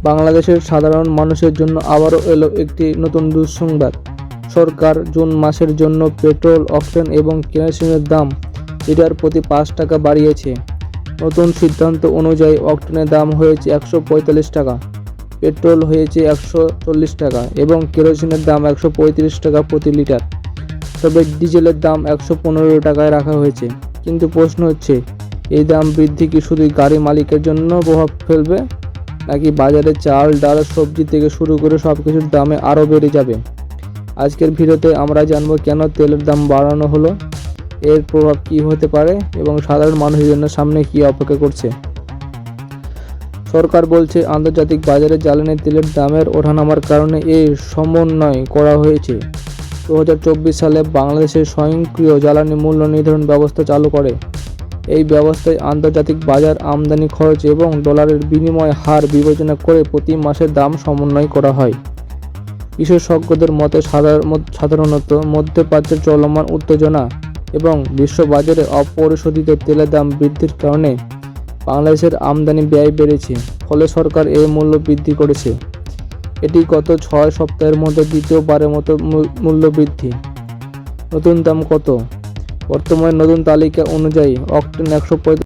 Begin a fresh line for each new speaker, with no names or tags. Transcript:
বাংলাদেশের সাধারণ মানুষের জন্য আবারও এলো একটি নতুন দুঃসংবাদ। সরকার জুন মাসের জন্য পেট্রোল, অকটেন এবং কেরোসিনের দাম লিটার প্রতি 5 টাকা বাড়িয়েছে। নতুন সিদ্ধান্ত অনুযায়ী অকটেনের দাম হয়েছে 145 টাকা, পেট্রোল হয়েছে 140 টাকা এবং কেরোসিনের দাম 135 টাকা প্রতি লিটার। তবে ডিজেলের দাম 115 টাকায় রাখা হয়েছে। কিন্তু প্রশ্ন হচ্ছে, এই দাম বৃদ্ধি কি শুধু গাড়ি মালিকের জন্য প্রভাব ফেলবে, নাকি বাজারে চাল, ডাল, সবজি থেকে শুরু করে সব কিছুর দামে আরও বেড়ে যাবে? আজকের ভিডিওতে আমরা জানব কেন তেলের দাম বাড়ানো হলো, এর প্রভাব কী হতে পারে এবং সাধারণ মানুষের জন্য সামনে কী অপেক্ষা করছে। সরকার বলছে, আন্তর্জাতিক বাজারে জ্বালানি তেলের দামের ওঠানামার কারণে এই সমন্বয় করা হয়েছে। 2024 সালে বাংলাদেশের স্বয়ংক্রিয় জ্বালানি মূল্য নির্ধারণ ব্যবস্থা চালু করে। এই ব্যবস্থায় আন্তর্জাতিক বাজার, আমদানি খরচ এবং ডলারের বিনিময় হার বিবেচনা করে প্রতি মাসের দাম সমন্বয় করা হয়। বিশেষজ্ঞদের মতে সাধারণত মধ্যপ্রাচ্যের চলমান উত্তেজনা এবং বিশ্ববাজারে অপরিশোধিত তেলের দাম বৃদ্ধির কারণে বাংলাদেশের আমদানি ব্যয় বেড়েছে, ফলে সরকার এই মূল্য বৃদ্ধি করেছে। এটি গত 6 সপ্তাহের মধ্যে দ্বিতীয়বারের মতো মূল্য বৃদ্ধি। নতুন দাম কত? বর্তমানে নতুন তালিকা অনুযায়ী অকটেন 145